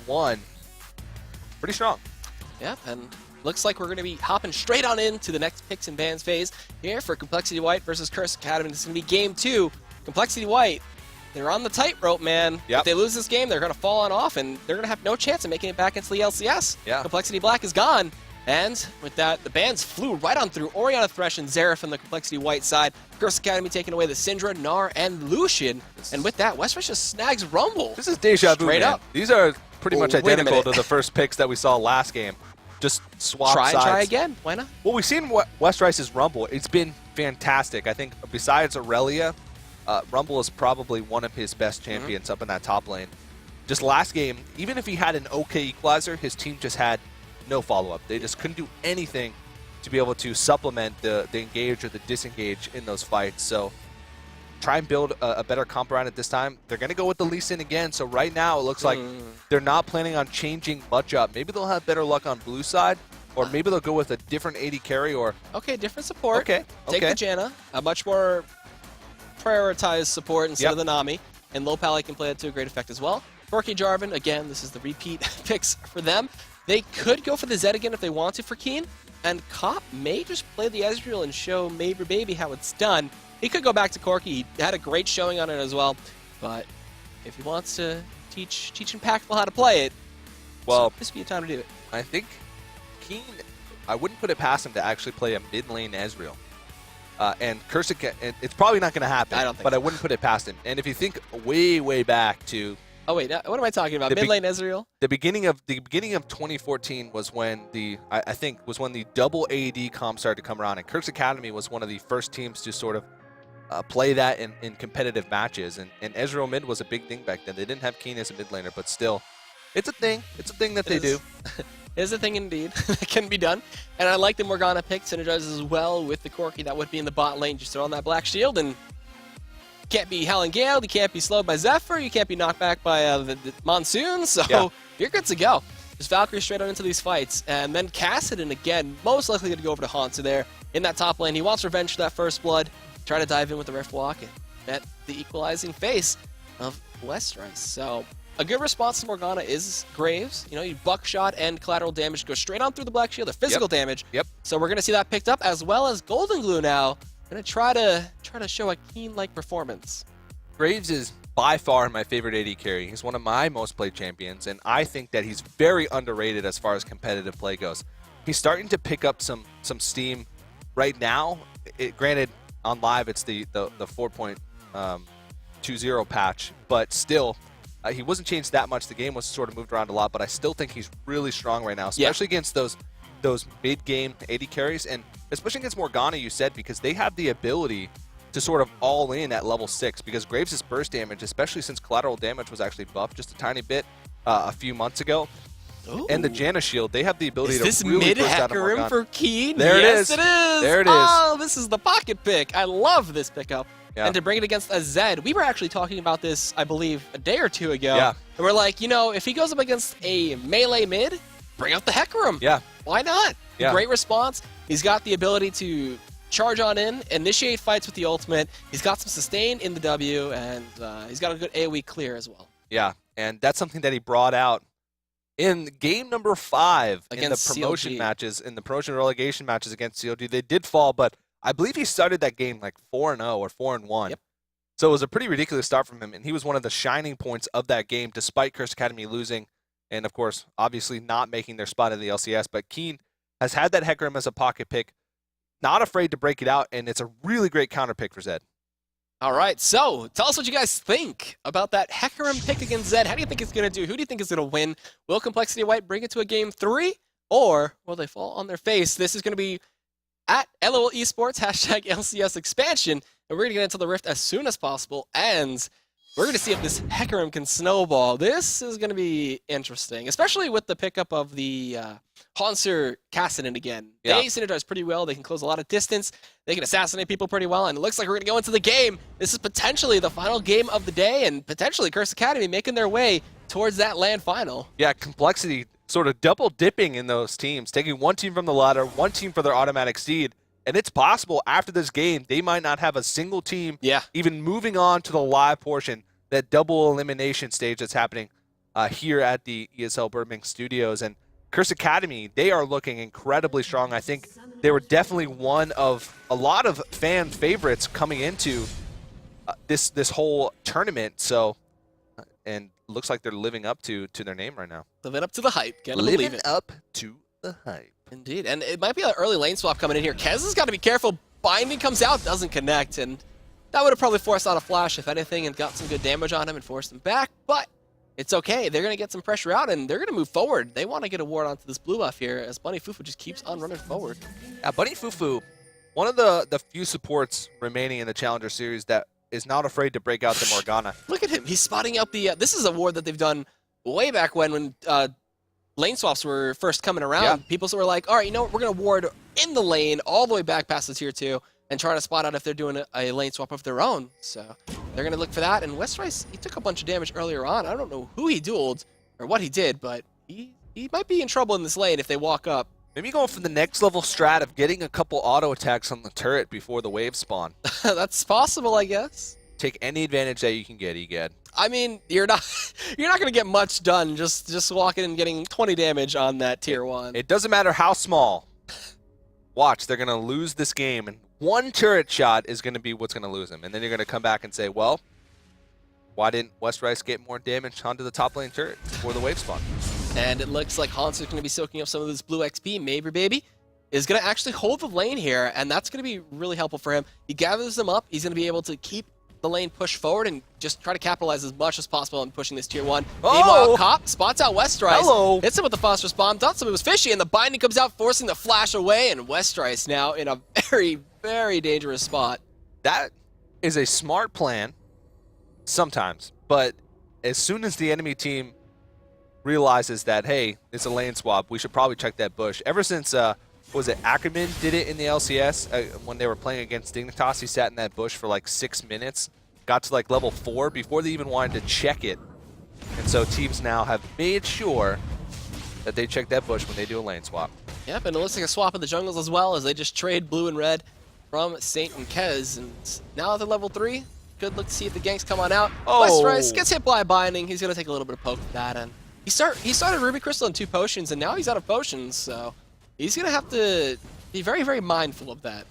1. Pretty strong. Yep, and looks like we're going to be hopping straight on into the next picks and bans phase here for compLexity.White versus Curse Academy. This is going to be game 2. compLexity.White, they're on the tightrope, man. Yep. If they lose this game, they're going to fall on off, and they're going to have no chance of making it back into the LCS. Yeah. compLexity Black is gone. And with that, the bans flew right on through Orianna, Thresh, and Xerath on the compLexity.White side. Curse Academy taking away the Syndra, Gnar, and Lucian. And with that, West Rush just snags Rumble. This is deja vu, Straight man. up. These are pretty much Wait a identical minute. to the first picks that we saw last game. Just swap sides. Try again. Why not? Well, we've seen West Rice's Rumble. It's been fantastic. I think besides Aurelia, Rumble is probably one of his best champions up in that top lane. Just last game, even if he had an okay equalizer, his team just had no follow-up. They just couldn't do anything to be able to supplement the engage or the disengage in those fights. So try and build a better comp around it this time. They're going to go with the Lee Sin again. So right now it looks like they're not planning on changing much up. Maybe they'll have better luck on blue side, or maybe they'll go with a different AD carry. Or Okay, different support. Okay, Take the Janna, a much more prioritized support instead of the Nami, and Low Pally can play it to a great effect as well. Corki Jarvan, again, this is the repeat picks for them. They could go for the Zed again if they want to for Keen, and Cop may just play the Ezreal and show Maver Baby how it's done. He could go back to Corki. He had a great showing on it as well, but if he wants to teach Impactful how to play it, well, this would be a time to do it. I think Keen, I wouldn't put it past him to actually play a mid lane Ezreal. And Curse, it's probably not going to happen. I don't think but so. I wouldn't put it past him. And if you think way back to Oh wait, what am I talking about? Mid lane Ezreal? the beginning of 2014 was when I think was when the double AD comp started to come around, and Curse Academy was one of the first teams to sort of play that in competitive matches. And Ezreal mid was a big thing back then. They didn't have Keen as a mid laner, but still, it's a thing. It's a thing that they do. It is a thing indeed that can be done. And I like the Morgana pick, synergizes as well with the Corki that would be in the bot lane. Just throw on that black shield, and you can't be Helen Gale, you can't be slowed by Zephyr, you can't be knocked back by the Monsoon, so you're good to go. Just Valkyrie straight on into these fights. And then Kassadin, again, most likely going to go over to Hansu there in that top lane. He wants revenge for that first blood, try to dive in with the Rift Walk, and met the equalizing face of West Rice. So a good response to Morgana is Graves. You know, you buckshot and collateral damage go straight on through the black shield, or physical damage. So we're going to see that picked up, as well as Golden Glue now. Going to try to show a Keen-like performance. Graves is by far my favorite AD carry. He's one of my most played champions, and I think that he's very underrated as far as competitive play goes. He's starting to pick up some steam right now. Granted, on live it's the 4.20 patch, but still, he wasn't changed that much. The game was sort of moved around a lot, but I still think he's really strong right now, especially against those mid-game AD carries, and especially against Morgana, you said, because they have the ability to sort of all in at level 6, because Graves' burst damage, especially since collateral damage was actually buffed just a tiny bit a few months ago, and the Janna shield, they have the ability to really burst out of Morgana. Is this mid-Hecarim for Keen? There it is. Yes, it is. There it is. Oh, this is the pocket pick. I love this pickup. Yeah. And to bring it against a Zed, we were actually talking about this, I believe, a day or two ago. Yeah. And we're like, you know, if he goes up against a melee mid, bring out the Hecarim. Yeah. Why not? Yeah. Great response. He's got the ability to charge on in, initiate fights with the ultimate. He's got some sustain in the W, and he's got a good AoE clear as well. Yeah, and that's something that he brought out in game number 5 against in the promotion CLG. matches, in the promotion relegation matches against COD. They did fall, but I believe he started that game like 4-0 or 4-1. Yep. So it was a pretty ridiculous start from him, and he was one of the shining points of that game, despite Curse Academy losing, and of course, obviously not making their spot in the LCS. But Keen has had that Hecarim as a pocket pick, not afraid to break it out, and it's a really great counter pick for Zed. All right, so tell us what you guys think about that Hecarim pick against Zed. How do you think it's going to do? Who do you think is going to win? Will compLexity.White bring it to a game 3, or will they fall on their face? This is going to be at LOL eSports, hashtag LCS Expansion, and we're going to get into the Rift as soon as possible, and we're going to see if this Hecarim can snowball. This is going to be interesting, especially with the pickup of the Hanser Kassadin again. Yeah. They synergize pretty well. They can close a lot of distance. They can assassinate people pretty well, and it looks like we're going to go into the game. This is potentially the final game of the day, and potentially Curse Academy making their way towards that LAN final. Yeah, compLexity sort of double dipping in those teams, taking one team from the ladder, one team for their automatic seed. And it's possible after this game, they might not have a single team even moving on to the live portion, that double elimination stage that's happening here at the ESL Burbank Studios. And Curse Academy, they are looking incredibly strong. I think they were definitely one of a lot of fan favorites coming into this whole tournament. So, and looks like they're living up to their name right now. Living up to the hype. Gotta believe Living it. up to the hype. Indeed, and it might be an early lane swap coming in here. Kez has got to be careful. Binding comes out, doesn't connect, and that would have probably forced out a flash, if anything, and got some good damage on him and forced him back, but it's okay. They're going to get some pressure out, and they're going to move forward. They want to get a ward onto this blue buff here, as Bunny Fufu just keeps on running forward. Yeah, Bunny Fufu, one of the few supports remaining in the Challenger Series that is not afraid to break out the Morgana. Look at him. He's spotting out the... this is a ward that they've done way back when lane swaps were first coming around. Yeah. People were like, all right, you know what? We're going to ward in the lane all the way back past the tier 2 and try to spot out if they're doing a lane swap of their own. So they're going to look for that. And Westrice, he took a bunch of damage earlier on. I don't know who he dueled or what he did, but he might be in trouble in this lane if they walk up. Maybe going for the next level strat of getting a couple auto attacks on the turret before the wave spawn. That's possible, I guess. Take any advantage that you can get, Egad. I mean, you're not going to get much done just walking and getting 20 damage on that tier 1. It doesn't matter how small. Watch, they're going to lose this game, and one turret shot is going to be what's going to lose them. And then you're going to come back and say, well, why didn't Westrice get more damage onto the top lane turret before the wave spawn? And it looks like Hans is going to be soaking up some of this blue XP. Maybe Baby is going to actually hold the lane here, and that's going to be really helpful for him. He gathers them up. He's going to be able to keep the lane push forward and just try to capitalize as much as possible on pushing this tier 1. Oh! Meanwhile, Cop spots out Westrice. Hello. Hits him with the phosphorus bomb. Thought something was fishy, and the binding comes out, forcing the flash away, and Westrice now in a very, very dangerous spot. That is a smart plan sometimes, but as soon as the enemy team realizes that, hey, it's a lane swap, we should probably check that bush. Ever since, was it Ackerman did it in the LCS when they were playing against Dignitas, he sat in that bush for like 6 minutes, got to like level 4 before they even wanted to check it. And so teams now have made sure that they check that bush when they do a lane swap. Yep, and it looks like a swap in the jungles as well, as they just trade blue and red from Saint and Kez. And now they're level 3. Good look to see if the ganks come on out. Oh. Westrice gets hit by a binding. He's going to take a little bit of poke with that. And he started Ruby Crystal and 2 potions, and now he's out of potions. So he's going to have to be very, very mindful of that.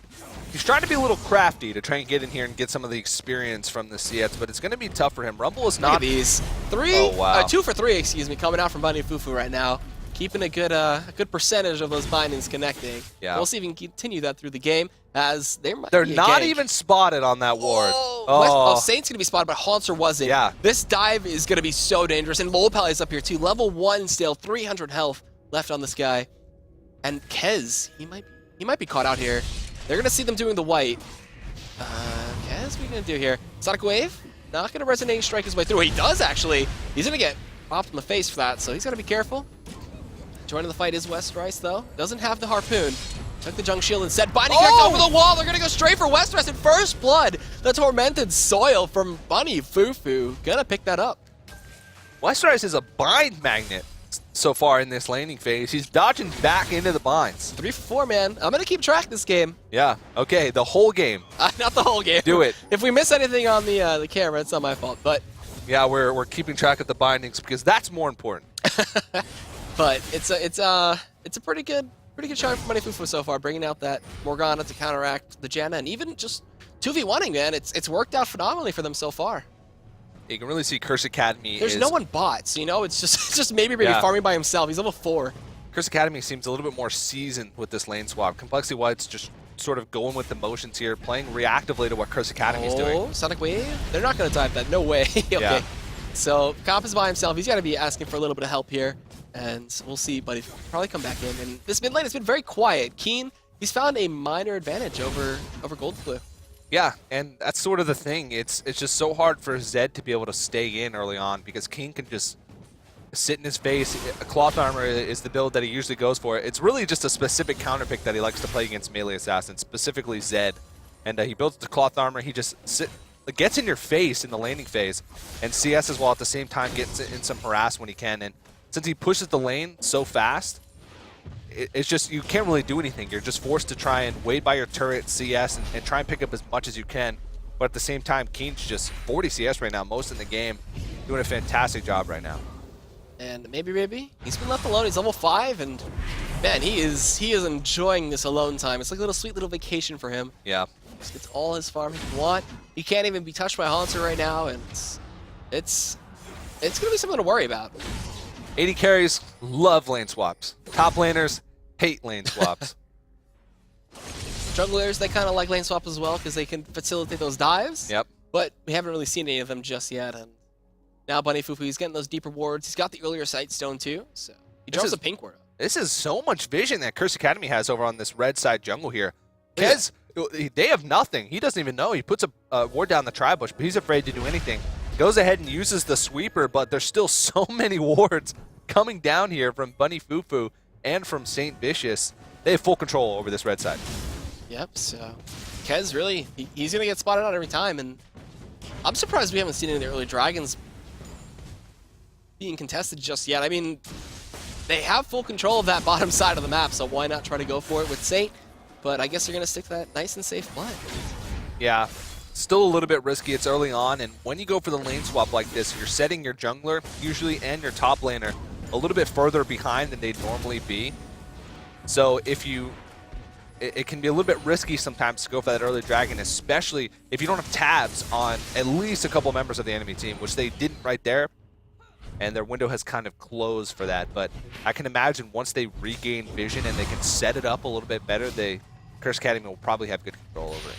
He's trying to be a little crafty to try and get in here and get some of the experience from the CS, but it's going to be tough for him. Rumble is Look not... at these. 2 for 3, excuse me, coming out from Bunny Fufu right now. Keeping a good percentage of those bindings connecting. Yeah. We'll see if we can continue that through the game, as they're not even spotted on that ward. Oh, Saint's going to be spotted, but Haunter wasn't. Yeah. This dive is going to be so dangerous, and Lolpal is up here too. Level 1 still, 300 health left on this guy. And Kez, he might be caught out here. They're going to see them doing the white. Kez, what are you going to do here? Sonic Wave? Not going to resonating strike his way through. He does, actually. He's going to get popped in the face for that, so he's got to be careful. Joining the fight is Westrice, though. Doesn't have the harpoon. Took the junk shield instead. Binding connect over the wall. They're going to go straight for Westrice in first blood. The tormented soil from Bunny Fufu. Gonna pick that up. Westrice is a bind magnet so far in this laning phase. He's dodging back into the binds. 3 for 4, man. I'm going to keep track this game. Yeah, okay, the whole game. Not the whole game. Do it. If we miss anything on the camera, it's not my fault. But yeah, we're keeping track of the bindings because that's more important. But it's a pretty good shot for Bunny Fufu so far, bringing out that Morgana to counteract the Janna, and even just 2v1ing, man. It's worked out phenomenally for them so far. You can really see Curse Academy. There's no one bots, you know. It's just maybe farming by himself. He's level 4. Curse Academy seems a little bit more seasoned with this lane swap. compLexity.White's just sort of going with the motions here, playing reactively to what Curse Academy is doing. Sonic Wave? They're not going to dive that. No way. Okay. Yeah. So Comp is by himself. He's got to be asking for a little bit of help here. And we'll see, but he'll probably come back in. And this mid lane has been very quiet. Keen, he's found a minor advantage over Goldblue. Yeah, and that's sort of the thing. It's just so hard for Zed to be able to stay in early on because Keen can just sit in his face. Cloth armor is the build that he usually goes for. It's really just a specific counter pick that he likes to play against melee assassins, specifically Zed. And he builds the cloth armor. He just gets in your face in the laning phase and CS as well at the same time gets in some harass when he can. And since he pushes the lane so fast, it's just, you can't really do anything. You're just forced to try and wait by your turret, CS, and try and pick up as much as you can. But at the same time, Keen's just 40 CS right now, most in the game, doing a fantastic job right now. And maybe he's been left alone. He's level 5, and man, he is enjoying this alone time. It's like a sweet little vacation for him. Yeah. Just gets all his farm he can want. He can't even be touched by Haunter right now, and it's gonna be something to worry about. 80 carries love lane swaps. Top laners hate lane swaps. Junglers, they kind of like lane swaps as well because they can facilitate those dives. Yep. But we haven't really seen any of them just yet. And now Bunny Fufu, he's getting those deeper wards. He's got the earlier sight stone too, so he drops a pink ward. This is so much vision that Curse Academy has over on this red side jungle here. Kez, they have nothing. He doesn't even know. He puts a ward down the tri-bush, but he's afraid to do anything. Goes ahead and uses the sweeper, but there's still so many wards coming down here from Bunny Fufu and from Saint Vicious. They have full control over this red side. Yep, so Kez really, he's going to get spotted out every time, and I'm surprised we haven't seen any of the early dragons being contested just yet. I mean, they have full control of that bottom side of the map, so why not try to go for it with Saint? But I guess they're going to stick to that nice and safe play. Yeah, still a little bit risky. It's early on, and when you go for the lane swap like this, you're setting your jungler usually and your top laner a little bit further behind than they'd normally be. So if you... It can be a little bit risky sometimes to go for that early dragon, especially if you don't have tabs on at least a couple members of the enemy team, which they didn't right there. And their window has kind of closed for that. But I can imagine once they regain vision and they can set it up a little bit better, Curse Academy will probably have good control over it.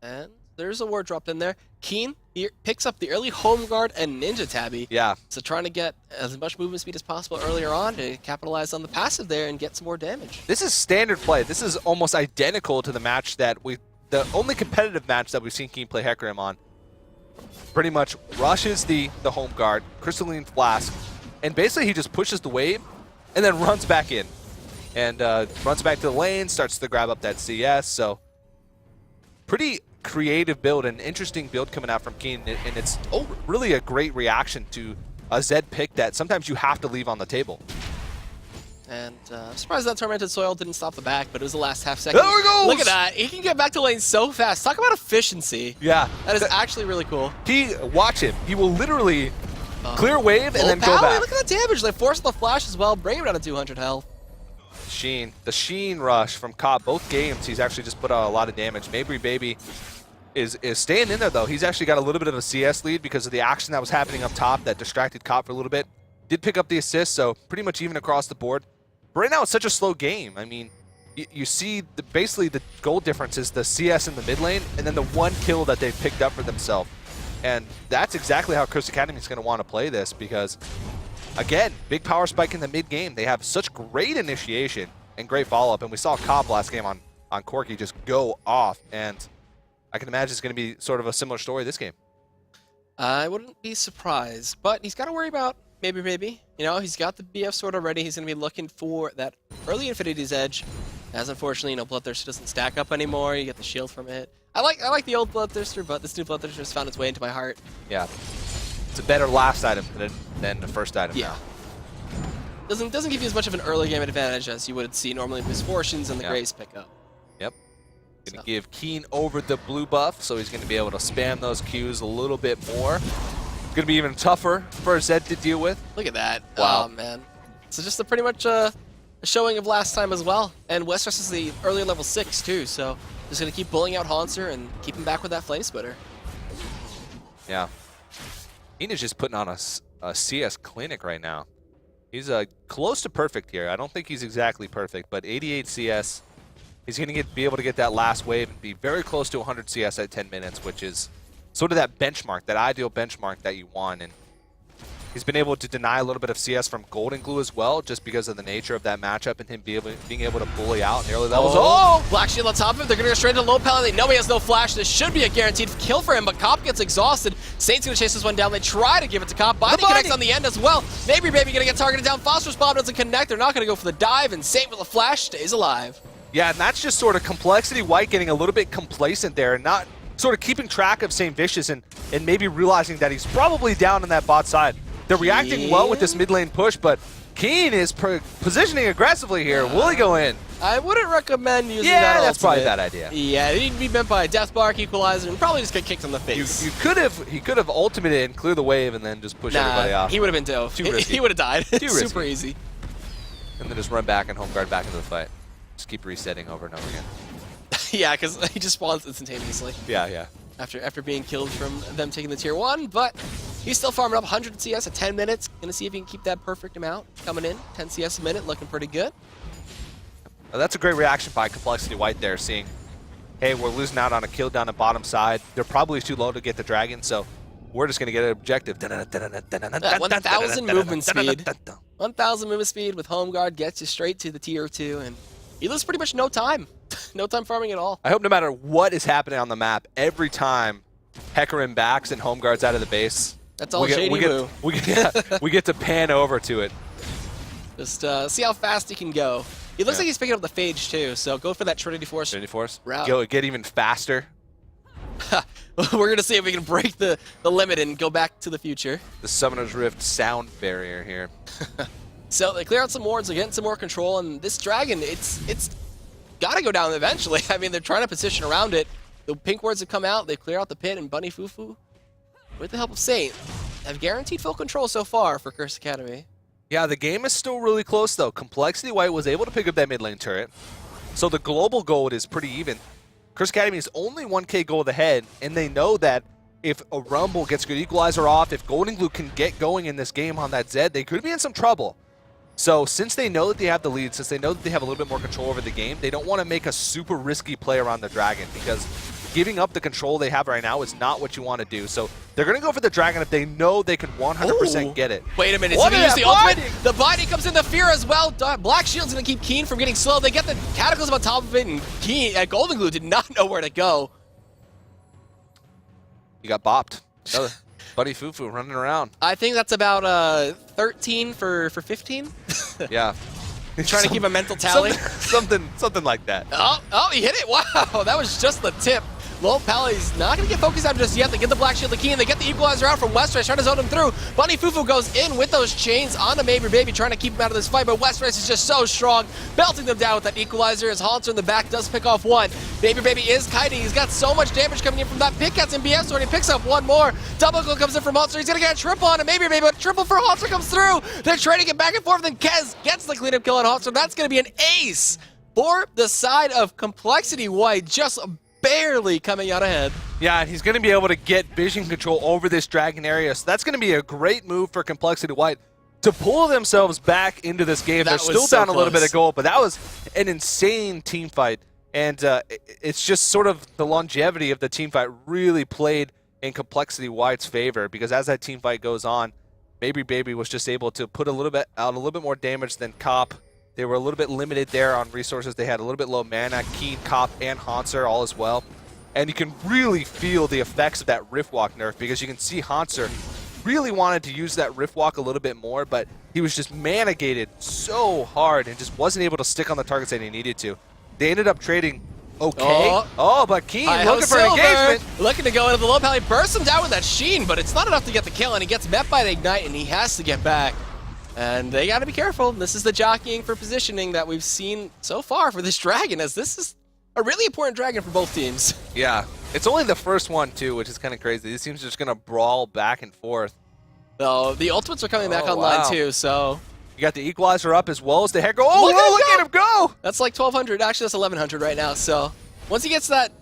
And there's a ward dropped in there. Keen, he picks up the early home guard and ninja tabby. Yeah. So trying to get as much movement speed as possible earlier on to capitalize on the passive there and get some more damage. This is standard play. This is almost identical to the match that the only competitive match that we've seen Keen play Hecarim on. Pretty much rushes the home guard, Crystalline Flask, and basically he just pushes the wave and then runs back in. And runs back to the lane, starts to grab up that CS. So pretty creative build and interesting build coming out from Keen, and it's really a great reaction to a Zed pick that sometimes you have to leave on the table. And I'm surprised that Tormented Soil didn't stop the back, but it was the last half second. There he goes! Look at that. He can get back to lane so fast. Talk about efficiency. Yeah. That is actually really cool. Watch him. He will literally clear wave and then go back. Look at that damage. They forced the flash as well, bring him down to 200 health. The Sheen rush from Cop, both games, he's actually just put out a lot of damage. Mabry Baby is staying in there, though. He's actually got a little bit of a CS lead because of the action that was happening up top that distracted Cop for a little bit. Did pick up the assist, so pretty much even across the board. But right now, it's such a slow game. I mean, you see basically the goal difference is the CS in the mid lane and then the one kill that they've picked up for themselves. And that's exactly how Curse Academy is going to want to play this because, again, big power spike in the mid game. They have such great initiation and great follow-up. And we saw Cobb last game on Corki just go off. And I can imagine it's going to be sort of a similar story this game. I wouldn't be surprised, but he's got to worry about maybe. You know, he's got the BF sword already. He's going to be looking for that early Infinity's Edge. As unfortunately, Bloodthirster doesn't stack up anymore. You get the shield from it. I like the old Bloodthirster, but this new Bloodthirster has found its way into my heart. Yeah. It's a better last item than the first item now. Doesn't give you as much of an early game advantage as you would see normally Misfortunes and the Grace pickup. Yep. Going to give Keen over the blue buff, so he's going to be able to spam those Qs a little bit more. Going to be even tougher for Zed to deal with. Look at that. Wow. Oh, man. So just pretty much a showing of last time as well. And Westeros is the early level 6 too, so just going to keep bullying out Haunter and keep him back with that Flame Splitter. Yeah. Keen is just putting on a CS clinic right now. He's close to perfect here. I don't think he's exactly perfect, but 88 CS. He's going to be able to get that last wave and be very close to 100 CS at 10 minutes, which is sort of that benchmark, that ideal benchmark that you want. And he's been able to deny a little bit of CS from Golden Glue as well, just because of the nature of that matchup and him being able to bully out in the early levels. Oh! Black Shield on top of him. They're going to go straight to low pellet. They know he has no flash. This should be a guaranteed kill for him, but Cop gets exhausted. Saint's going to chase this one down. They try to give it to Cop. Body connects on the end as well. Maybe Baby going to get targeted down. Phosphorus Bomb doesn't connect. They're not going to go for the dive, and Saint with a flash stays alive. Yeah, and that's just sort of compLexity.White getting a little bit complacent there and not sort of keeping track of Saint Vicious and maybe realizing that he's probably down on that bot side. They're reacting well with this mid lane push, but Keen is positioning aggressively here. Will he go in? I wouldn't recommend using that. Yeah, that's ultimate. probably a bad idea. Yeah, he'd be bent by a Death Bark Equalizer and probably just get kicked in the face. He could have ultimated and clear the wave and then just push everybody off. He would have been dove. He would have died. Super easy. And then just run back and home guard back into the fight. Just keep resetting over and over again. Yeah, because he just spawns instantaneously. Yeah. After being killed from them taking the tier 1, but he's still farming up 100 CS at 10 minutes. Gonna see if he can keep that perfect amount coming in. 10 CS a minute, looking pretty good. That's a great reaction by compLexity.White there, seeing, hey, we're losing out on a kill down the bottom side. They're probably too low to get the dragon, so we're just going to get an objective. 1,000 movement speed. 1,000 movement speed with home guard gets you straight to the tier 2, and you lose pretty much no time. No time farming at all. I hope no matter what is happening on the map, every time Hecarim backs and home guard's out of the base, that's all shady move. We get to pan over to it. Just see how fast he can go. It looks like he's picking up the Phage too, so go for that Trinity Force route. Get even faster. We're going to see if we can break the limit and go back to the future. The Summoner's Rift sound barrier here. So they clear out some wards, they're getting some more control, and this dragon, it's got to go down eventually. I mean, they're trying to position around it. The pink wards have come out, they clear out the pit, and Bunny Fufu, with the help of Saint, have guaranteed full control so far for Curse Academy. Yeah, the game is still really close, though. compLexity.White was able to pick up that mid lane turret, so the global gold is pretty even. Curse Academy is only 1k gold ahead, and they know that if a Rumble gets good equalizer off, if Golden Glue can get going in this game on that Zed, they could be in some trouble. So since they know that they have the lead, since they know that they have a little bit more control over the game, they don't want to make a super risky play around the Dragon, because giving up the control they have right now is not what you want to do. So they're going to go for the Dragon if they know they can 100% get it. Wait a minute, so they use the ultimate? The binding comes in, the fear as well. Black Shield's going to keep Keen from getting slow. They get the Cataclysm on top of it, and Keen at Golden Glue did not know where to go. You got bopped. Buddy Fufu running around. I think that's about 13 for 15. Yeah. Trying to keep a mental tally. Something like that. Oh, he hit it. Wow, that was just the tip. Lil Pally's not going to get focused on just yet. They get the Black Shield, the key, and they get the equalizer out from Westrice, trying to zone him through. Bunny Fufu goes in with those chains onto Maybe Baby, trying to keep him out of this fight, but Westrice is just so strong, belting them down with that equalizer as Haunter in the back does pick off one. Baby Baby is kiting. He's got so much damage coming in from that pick. Gets in BS sword. He picks up one more. Double kill comes in from Haunter. He's going to get a triple on him. Maybe Baby, but triple for Haunter comes through. They're trading it back and forth, and Kez gets the cleanup kill on Haunter. That's going to be an ace for the side of compLexity.White, just barely coming out ahead. Yeah, and he's going to be able to get vision control over this dragon area, so that's going to be a great move for compLexity.White to pull themselves back into this game. They're still down a little bit of gold, but that was an insane team fight, and it's just sort of the longevity of the team fight really played in compLexity.White's favor, because as that team fight goes on, Maybe Baby was just able to put a little bit more damage than Cop. They were a little bit limited there on resources. They had a little bit low mana. Keen, Cop, and Haunter all as well. And you can really feel the effects of that Riftwalk nerf, because you can see Haunter really wanted to use that Riftwalk a little bit more, but he was just mana gated so hard and just wasn't able to stick on the targets that he needed to. They ended up trading okay. But Keen looking for engagement. Looking to go into the low pally, bursts him down with that Sheen, but it's not enough to get the kill, and he gets met by the Ignite, and he has to get back. And they got to be careful. This is the jockeying for positioning that we've seen so far for this dragon, as this is a really important dragon for both teams. Yeah, it's only the first one too, which is kind of crazy. These teams are just going to brawl back and forth. So the ultimates are coming back online too, so... You got the equalizer up as well as the head go. Oh, look at him go! That's like 1,200. Actually, that's 1,100 right now. So once he gets that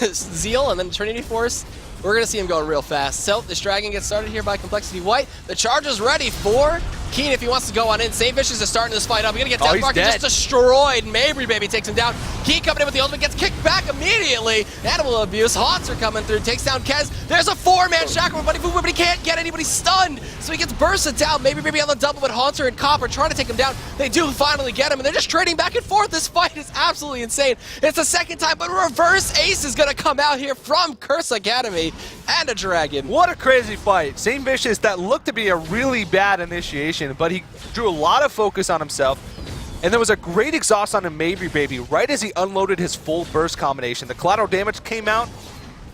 Zeal and then Trinity Force, we're going to see him going real fast. So this dragon gets started here by compLexity.White. The charge is ready for Keen if he wants to go on in. Saint Vicious is starting this fight up. He's going to get Death Mark and just destroyed. Maybe Baby takes him down. Keen coming in with the ultimate, gets kicked back immediately. Animal abuse. Haunter coming through, takes down Kez. There's a 4-man shackle with Bunny Fufu, but he can't get anybody stunned. So he gets bursted down. Maybe Baby on the double, but Haunter and Cop are trying to take him down. They do finally get him, and they're just trading back and forth. This fight is absolutely insane. It's the second time, but reverse ace is going to come out here from Curse Academy and a dragon. What a crazy fight. Saint Vicious, that looked to be a really bad initiation, but he drew a lot of focus on himself. And there was a great exhaust on him, Maybe Baby, right as he unloaded his full burst combination. The collateral damage came out,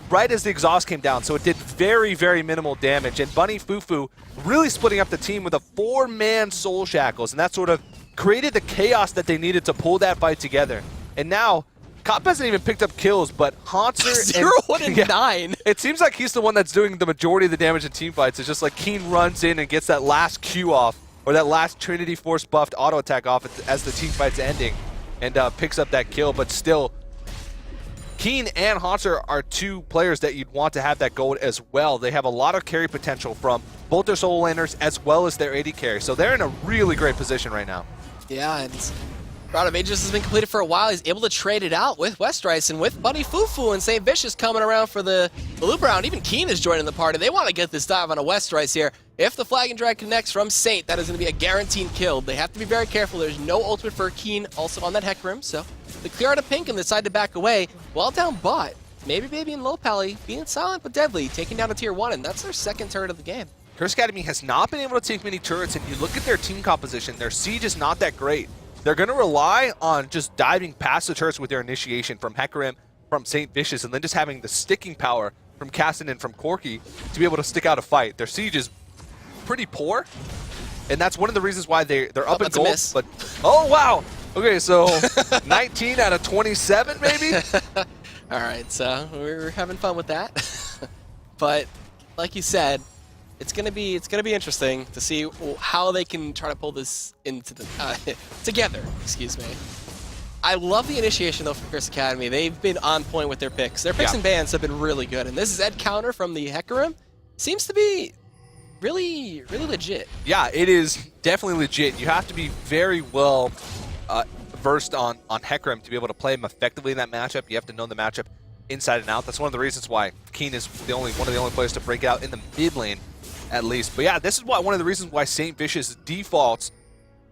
right as the exhaust came down, so it did very, very minimal damage. And Bunny Fufu really splitting up the team with a 4-man Soul Shackles, and that sort of created the chaos that they needed to pull that fight together. And now, Cop hasn't even picked up kills, but Haunter 0-1-9. It seems like he's the one that's doing the majority of the damage in team fights. It's just like Keen runs in and gets that last Q off, or that last Trinity Force buffed auto attack off as the team fight's ending, and picks up that kill. But still, Keen and Haunter are two players that you'd want to have that gold as well. They have a lot of carry potential from both their solo laners as well as their AD carry, so they're in a really great position right now. Yeah, and Round of Ages has been completed for a while. He's able to trade it out with Westrice and with Bunny Fufu and St. Vicious coming around for the loop round. Even Keen is joining the party. They want to get this dive on a Westrice here. If the Flag and Drag connects from Saint, that is going to be a guaranteed kill. They have to be very careful. There's no ultimate for Keen also on that Hecarim, so they clear out a pink and decide to back away. Well down bot, maybe Baby and Low Pally being silent but deadly, taking down a tier 1, and that's their second turret of the game. Curse Academy has not been able to take many turrets, and you look at their team composition, their siege is not that great. They're going to rely on just diving past the turrets with their initiation from Hecarim, from St. Vicious, and then just having the sticking power from Caston and from Corki to be able to stick out a fight. Their siege is pretty poor, and that's one of the reasons why they're up in gold. But oh wow, okay, so 19 out of 27 maybe. All right, so we're having fun with that, but like you said, it's gonna be interesting to see how they can try to pull this into the together. Excuse me. I love the initiation though from Curse Academy. They've been on point with their picks. Their picks and bans have been really good, and this Zed counter from the Hecarim seems to be really legit. Yeah, it is definitely legit. You have to be very well versed on Hecarim to be able to play him effectively in that matchup. You have to know the matchup inside and out. That's one of the reasons why Keen is one of the only players to break out in the mid lane, at least. But yeah, this is one of the reasons why St. Vicious defaults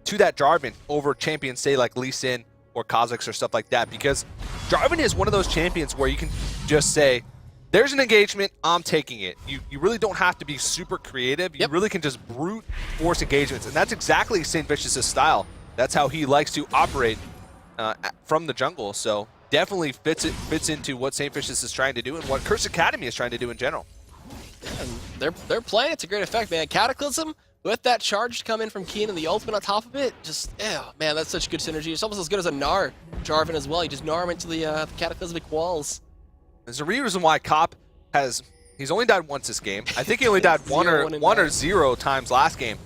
to that Jarvan over champions, say like Lee Sin or Kha'Zix or stuff like that, because Jarvan is one of those champions where you can just say, there's an engagement, I'm taking it. You really don't have to be super creative. You really can just brute force engagements, and that's exactly St. Vicious' style. That's how he likes to operate from the jungle, so definitely fits into what St. Vicious is trying to do and what Curse Academy is trying to do in general. And they're playing it to great effect, man. Cataclysm with that charge to come in from Keen and the ultimate on top of it, just, man, that's such good synergy. It's almost as good as a Gnar Jarvan as well. You just Gnar him into the cataclysmic walls. There's a reason why Cop he's only died once this game. I think he only died one or zero times last game.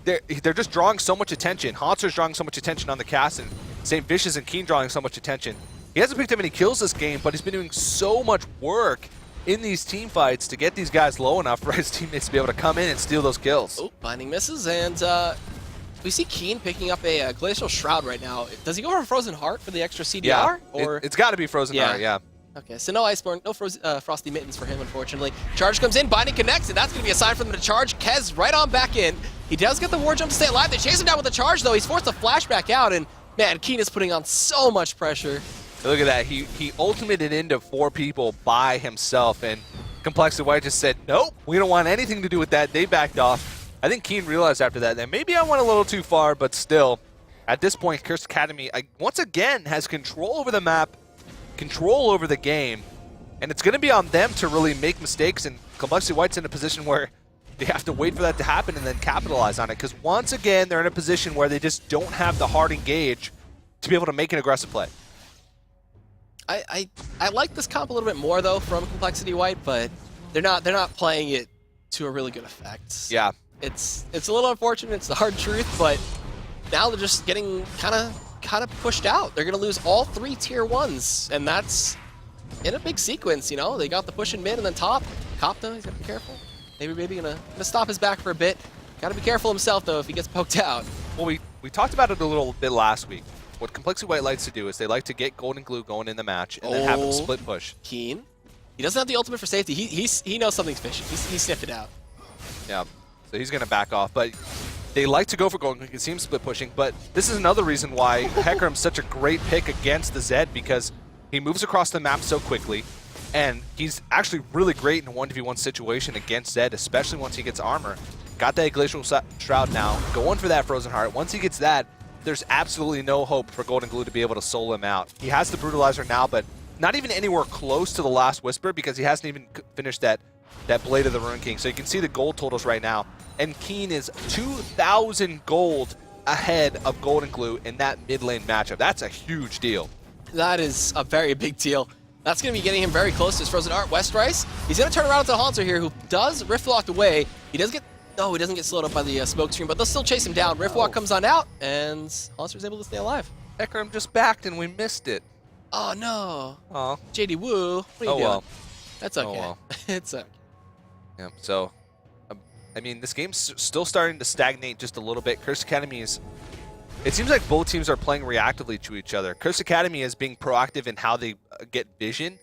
They're just drawing so much attention. Haunter's drawing so much attention on the cast, and St. Vicious and Keen drawing so much attention. He hasn't picked up any kills this game, but he's been doing so much work in these team fights to get these guys low enough for his teammates to be able to come in and steal those kills. Oh, binding misses, and we see Keen picking up a Glacial Shroud right now. Does he go for Frozen Heart for the extra CDR? Yeah, or it's got to be Frozen Heart, yeah. Okay, so no Iceborne, no Frosty Mittens for him, unfortunately. Charge comes in, Binding connects, and that's going to be a sign for them to charge. Kez right on back in. He does get the war jump to stay alive. They chase him down with the charge, though. He's forced to flash back out, and man, Keen is putting on so much pressure. Look at that. He ultimated into 4 people by himself, and compLexity.White just said, nope, we don't want anything to do with that. They backed off. I think Keen realized after that maybe I went a little too far, but still, at this point, Curse Academy once again has control over the map, control over the game, and it's going to be on them to really make mistakes, and compLexity.White's in a position where they have to wait for that to happen and then capitalize on it, because once again, they're in a position where they just don't have the hard engage to be able to make an aggressive play. I like this comp a little bit more though from compLexity.White, but they're not playing it to a really good effect. Yeah, it's a little unfortunate. It's the hard truth, but now they're just getting kind of pushed out. They're gonna lose all 3 tier 1s, and that's in a big sequence. You know, they got the push in mid and then top. Cop though, he's gotta be careful. Maybe gonna stop his back for a bit. Gotta be careful himself though if he gets poked out. Well, we talked about it a little bit last week. What compLexity.White likes to do is they like to get Golden Glue going in the match and then have them split push. Keen. He doesn't have the ultimate for safety. He knows something's fishy. He sniffed it out. Yeah, so he's going to back off. But they like to go for Golden Glue. You can see him split pushing. But this is another reason why Hecarim's such a great pick against the Zed, because he moves across the map so quickly. And he's actually really great in a 1v1 situation against Zed, especially once he gets armor. Got that Glacial Shroud now, going for that Frozen Heart. Once he gets that, there's absolutely no hope for Golden Glue to be able to solo him out. He has the Brutalizer now, but not even anywhere close to the last Whisper because he hasn't even finished that Blade of the Ruin King. So you can see the gold totals right now. And Keen is 2,000 gold ahead of Golden Glue in that mid lane matchup. That's a huge deal. That is a very big deal. That's going to be getting him very close to his Frozen Heart. Westrice, he's going to turn around to Haunter here, who does Riftwalked away. He does get, no, he doesn't get slowed up by the smoke screen, but they'll still chase him down. Riftwalk comes on out, and Haunter's able to stay alive. Hecarim just backed and we missed it. Oh, no. Oh. JD Woo, what are you doing? Well. That's okay. Oh, well. It's okay. Yeah, so, I mean, this game's still starting to stagnate just a little bit. Curse Academy is... It seems like both teams are playing reactively to each other. Curse Academy is being proactive in how they get vision,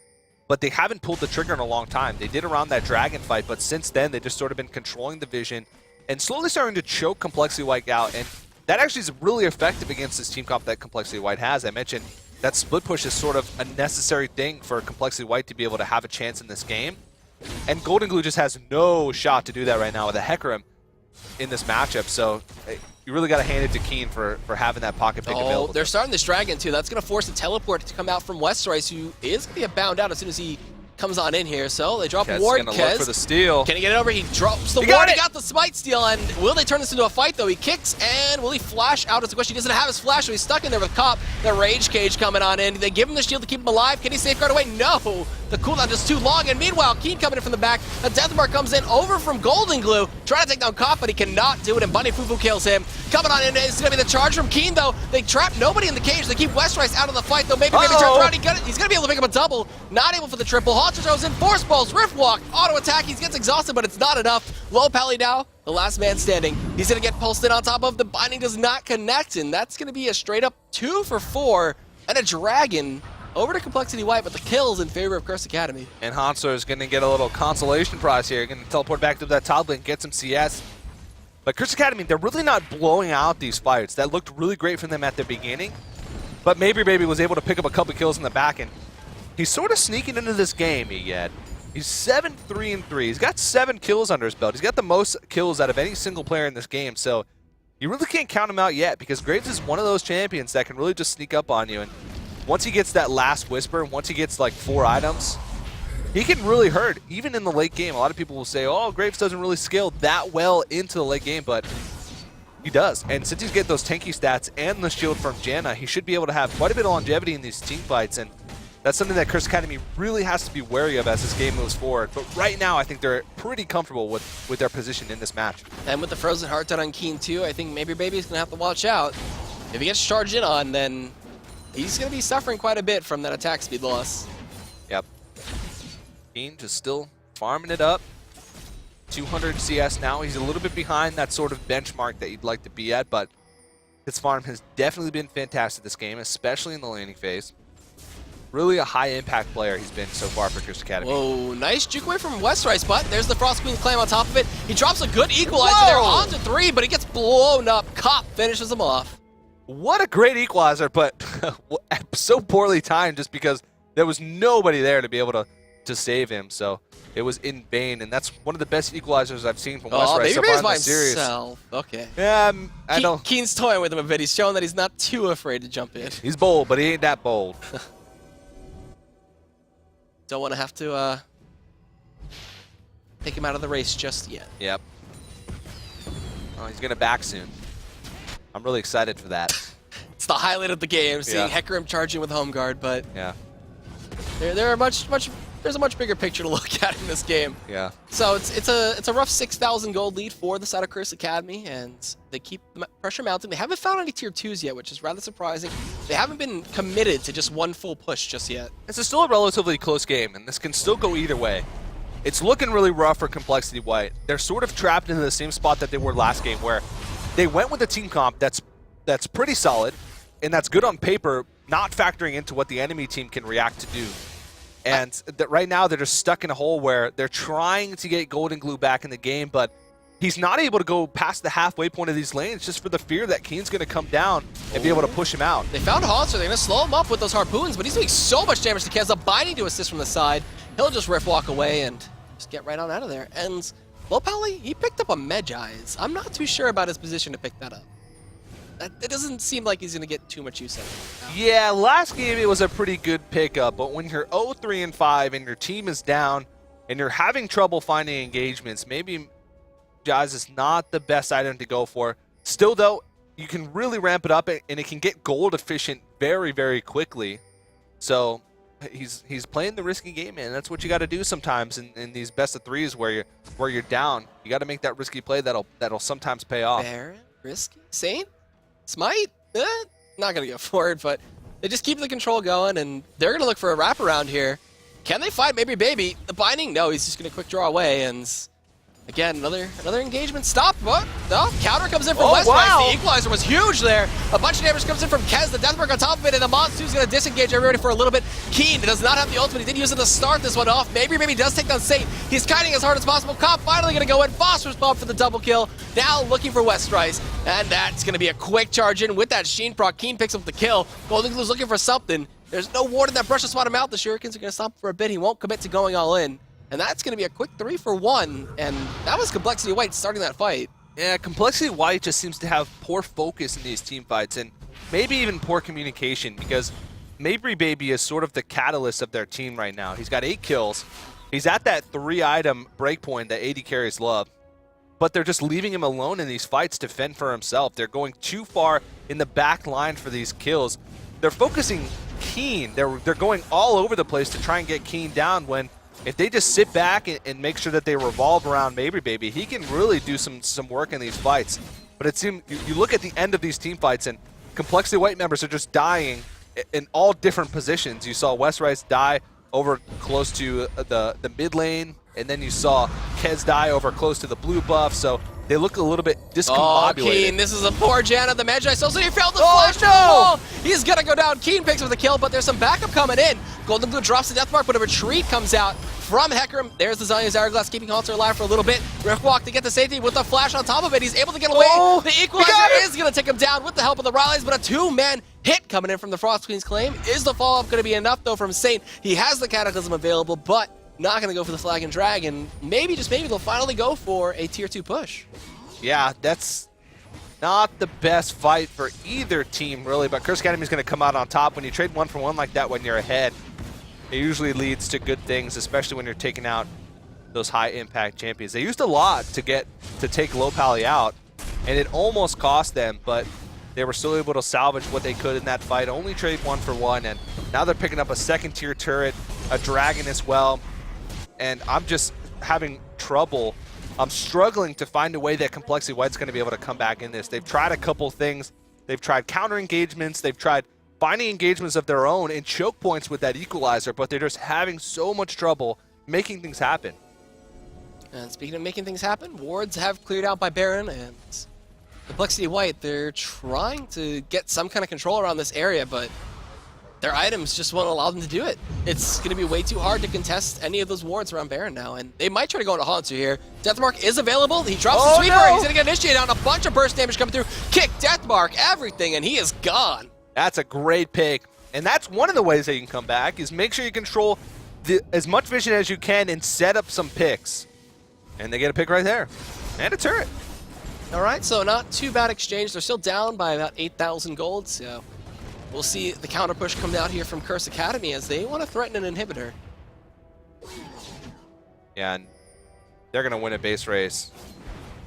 but they haven't pulled the trigger in a long time. They did around that dragon fight, but since then, they've just sort of been controlling the vision and slowly starting to choke compLexity.White out, and that actually is really effective against this team comp that compLexity.White has. I mentioned that split push is sort of a necessary thing for compLexity.White to be able to have a chance in this game, and Golden Glue just has no shot to do that right now with a Hecarim in this matchup, so you really got to hand it to Keen for having that pocket pick available. They're starting this dragon too. That's going to force the teleport to come out from Westrice, who is going to get bound out as soon as he comes on in here. So they drop a ward. Kez gonna look for the steal. Can he get it over? He drops the ward. He got the smite steal, and will they turn this into a fight though? He kicks, and will he flash out? It's the question. He doesn't have his flash, so he's stuck in there with Cop. The Rage Cage coming on in. They give him the shield to keep him alive. Can he safeguard away? No. The cooldown is too long, and meanwhile, Keen coming in from the back. A Deathmark comes in over from Golden Glue, trying to take down Cop, but he cannot do it, and Bunny Fufu kills him. Coming on in is going to be the charge from Keen, though. They trap nobody in the cage. They keep Westrice out of the fight, though. Maybe turns around. He's going to be able to pick up a double. Not able for the triple. Haunter goes in, force balls, Riftwalk, auto attack. He gets exhausted, but it's not enough. Low Pally now, the last man standing. He's going to get pulsed in on top of the binding, does not connect, and that's going to be a straight up 2 for 4 and a dragon over to compLexity.White, but the kills in favor of Curse Academy. And Hansor is going to get a little consolation prize here. Going to teleport back to that top lane, get some CS. But Curse Academy, they're really not blowing out these fights. That looked really great for them at the beginning. But Maybe Baby was able to pick up a couple kills in the back, and he's sort of sneaking into this game yet. He's 7-3-3. He's got 7 kills under his belt. He's got the most kills out of any single player in this game. So you really can't count him out yet, because Graves is one of those champions that can really just sneak up on you. And once he gets that last Whisper, once he gets like 4 items, he can really hurt, even in the late game. A lot of people will say, oh, Graves doesn't really scale that well into the late game, but he does. And since he's getting those tanky stats and the shield from Janna, he should be able to have quite a bit of longevity in these team fights, and that's something that Curse Academy really has to be wary of as this game moves forward. But right now, I think they're pretty comfortable with their position in this match. And with the Frozen Heart done on Keen too, I think Maybe Baby's going to have to watch out. If he gets charged in on, then he's going to be suffering quite a bit from that attack speed loss. Yep. Keen just still farming it up. 200 CS now. He's a little bit behind that sort of benchmark that you'd like to be at, but his farm has definitely been fantastic this game, especially in the laning phase. Really a high-impact player he's been so far for Curse Academy. Whoa, nice juke away from Westrice, but there's the Frost Queen Clam on top of it. He drops a good equalizer there onto 3, but he gets blown up. Cop finishes him off. What a great equalizer, but so poorly timed just because there was nobody there to be able to save him. So it was in vain, and that's one of the best equalizers I've seen from Westrice so far in the series. Himself. Okay. Yeah, I don't. Keen's toying with him a bit. He's showing that he's not too afraid to jump in. He's bold, but he ain't that bold. Don't want to have to take him out of the race just yet. Yep. Oh, he's going to back soon. I'm really excited for that. It's the highlight of the game, seeing Hecarim charging with Home Guard, but yeah, there's a much bigger picture to look at in this game. Yeah. So it's a rough 6,000 gold lead for the side of Curse Academy, and they keep the pressure mounting. They haven't found any tier 2s yet, which is rather surprising. They haven't been committed to just one full push just yet. This is still a relatively close game, and this can still go either way. It's looking really rough for compLexity.White. They're sort of trapped into the same spot that they were last game, where they went with a team comp that's pretty solid, and that's good on paper, not factoring into what the enemy team can react to do. And that right now they're just stuck in a hole where they're trying to get Golden Glue back in the game, but he's not able to go past the halfway point of these lanes just for the fear that Keen's going to come down and be able to push him out. They found Haunter. They're going to slow him up with those harpoons, but he's doing so much damage to Kez. Binding to assist from the side. He'll just rift walk away and just get right on out of there. And Low Pally, he picked up a Medjai's. I'm not too sure about his position to pick that up. it doesn't seem like he's going to get too much use out of it. Yeah, last game it was a pretty good pickup, but when you're 0-3-5 and your team is down and you're having trouble finding engagements, maybe Jazz is not the best item to go for. Still, though, you can really ramp it up, and it can get gold efficient very, very quickly. So he's playing the risky game, man. That's what you got to do sometimes in these best of threes where you're down. You got to make that risky play that'll sometimes pay off. Baron, risky, Saint, Smite, not gonna go for it, but they just keep the control going, and they're gonna look for a wraparound here. Can they fight Maybe Baby? The binding? No, he's just gonna quick draw away, and again, another engagement. Stop. What? No. Counter comes in from West. Wow. The equalizer was huge there. A bunch of damage comes in from Kez. The Deathmark on top of it, and the Monsoon's going to disengage everybody for a little bit. Keen does not have the ultimate. He did use it to start this one off. Maybe does take down Saint. He's kiting as hard as possible. Comp finally going to go in. Phosphorus bomb for the double kill. Now looking for West Rice, and that's going to be a quick charge in with that Sheen proc. Keen picks up the kill. Golden Glue's looking for something. There's no ward in that brush to spot him out. The Shurikens are going to stop for a bit. He won't commit to going all in. And that's going to be a quick 3-for-1, and that was compLexity.White starting that fight. Yeah, compLexity.White just seems to have poor focus in these team fights, and maybe even poor communication, because Maybe Baby is sort of the catalyst of their team right now. He's got 8 kills. He's at that 3-item breakpoint that AD carries love, but they're just leaving him alone in these fights to fend for himself. They're going too far in the back line for these kills. They're focusing Keen. They're going all over the place to try and get Keen down, when if they just sit back and make sure that they revolve around Maybe Baby, he can really do some work in these fights. But it seems you look at the end of these team fights, and compLexity.White members are just dying in all different positions. You saw West Rice die over close to the mid lane, and then you saw Kez die over close to the blue buff. So they look a little bit discombobulated. Oh, Keen, this is a poor Jan of the Magi. So he failed the flash to the wall. He's gonna go down. Keen picks up the kill, but there's some backup coming in. Golden Glue drops the Deathmark, but a retreat comes out from Hecarim. There's the Zion's Hourglass, keeping Halter alive for a little bit. Riftwalk to get the safety with the flash on top of it. He's able to get away. Oh, the Equalizer is gonna take him down with the help of the Rileys, but a 2-man hit coming in from the Frost Queen's claim. Is the follow-up gonna be enough, though, from Saint? He has the Cataclysm available, but not gonna go for the Flag and Drag, and maybe, just maybe, they'll finally go for a tier 2 push. Yeah, that's not the best fight for either team, really, but Curse Academy is going to come out on top. When you trade 1-for-1 like that when you're ahead, it usually leads to good things, especially when you're taking out those high-impact champions. They used a lot to take Low Pally out, and it almost cost them, but they were still able to salvage what they could in that fight, only trade 1-for-1, and now they're picking up a second-tier turret, a dragon as well, and I'm just having trouble. I'm struggling to find a way that compLexity.White's going to be able to come back in this. They've tried a couple things. They've tried counter engagements. They've tried finding engagements of their own and choke points with that equalizer, but they're just having so much trouble making things happen. And speaking of making things happen, wards have cleared out by Baron, and compLexity.White, they're trying to get some kind of control around this area, but their items just won't allow them to do it. It's going to be way too hard to contest any of those wards around Baron now, and they might try to go into Hansu here. Deathmark is available. He drops the sweeper. No. He's going to get initiated on a bunch of burst damage coming through. Kick, Deathmark, everything, and he is gone. That's a great pick, and that's one of the ways that you can come back, is make sure you control as much vision as you can and set up some picks. And they get a pick right there, and a turret. All right, so not too bad exchange. They're still down by about 8,000 gold, so we'll see the counter push come out here from Curse Academy as they want to threaten an inhibitor. Yeah, and they're going to win a base race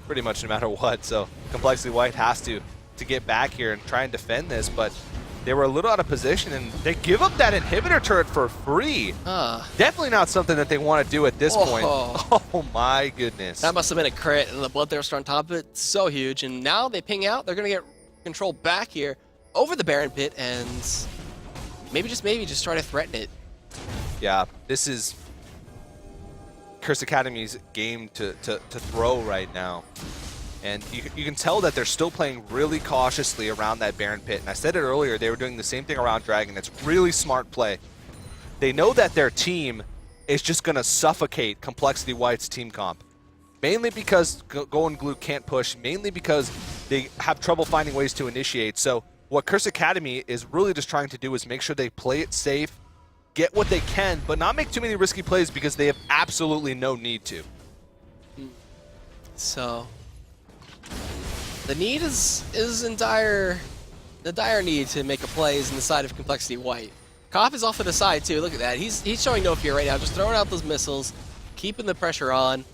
pretty much no matter what, so compLexity.White has to get back here and try and defend this, but they were a little out of position, and they give up that inhibitor turret for free. Definitely not something that they want to do at this point. Oh my goodness. That must have been a crit, and the Bloodthirster on top of it, so huge. And now they ping out. They're going to get control back here over the Baron pit, and maybe just try to threaten it. Yeah, this is Curse Academy's game to throw right now. And you can tell that they're still playing really cautiously around that Baron pit. And I said it earlier, they were doing the same thing around Dragon. It's really smart play. They know that their team is just going to suffocate compLexity.White's team comp. Mainly because Golden Glue can't push, mainly because they have trouble finding ways to initiate. So what Curse Academy is really just trying to do is make sure they play it safe, get what they can, but not make too many risky plays because they have absolutely no need to. So The need is in dire need to make a play is in the side of compLexity.White. Koff is off to the side too. Look at that. He's showing no fear right now, just throwing out those missiles, keeping the pressure on.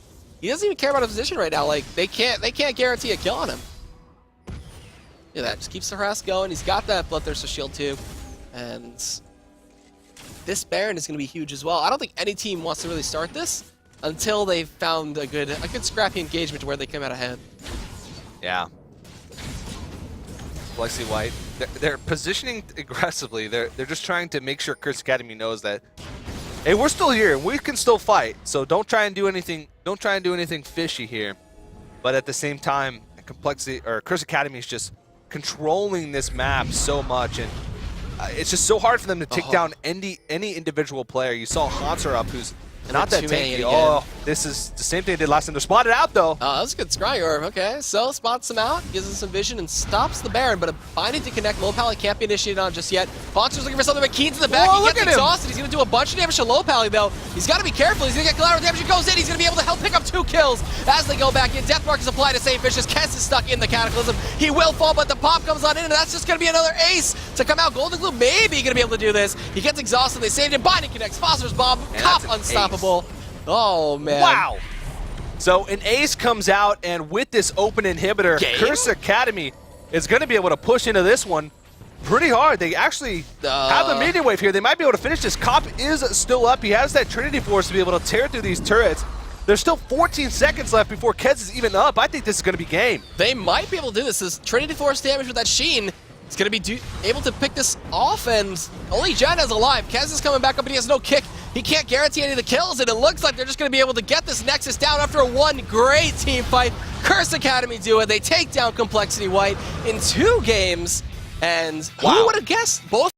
He doesn't even care about his position right now. Like they can't guarantee a kill on him. Look at that. Just keeps the harass going. He's got that Bloodthirster shield too, and this Baron is going to be huge as well. I don't think any team wants to really start this until they've found a good scrappy engagement where they come out ahead. Yeah. compLexity.White, they're positioning aggressively. They're just trying to make sure Curse Academy knows that, hey, we're still here. We can still fight. So don't try and do anything. Don't try and do anything fishy here. But at the same time, Curse Academy is just controlling this map so much, and it's just so hard for them to take down any individual player. You saw Hanser up, who's not that tanky. Oh, this is the same thing they did last time. They're spotted out, though. Oh, that was a good scry orb. Okay, so spots him out, gives him some vision, and stops the Baron, but a binding to connect. Low Pally can't be initiated on just yet. Foxer's looking for something, but Keen's in the back. Whoa, he gets exhausted. He's going to do a bunch of damage to Low Pally, though. He's got to be careful. He's going to get collateral damage. He goes in. He's going to be able to help pick up 2 kills as they go back in. Deathmark is applied to St. Vicious. Kess is stuck in the Cataclysm. He will fall, but the pop comes on in, and that's just going to be another ace to come out. Golden Glue maybe going to be able to do this. He gets exhausted. They saved him. Binding connects. Foster's bomb. Cop unstoppable. Ace. Oh, man. Wow. So an ace comes out, and with this open inhibitor, Curse Academy is going to be able to push into this one pretty hard. They actually have the minion wave here. They might be able to finish this. Cop is still up. He has that Trinity Force to be able to tear through these turrets. There's still 14 seconds left before Kez is even up. I think this is going to be game. They might be able to do this. This Trinity Force damage with that Sheen is going to be able to pick this off, and only Jan is alive. Kez is coming back up, and he has no kick. He can't guarantee any of the kills, and it looks like they're just going to be able to get this Nexus down after one great team fight. Curse Academy do it. They take down compLexity.White in 2 games, and who would have guessed both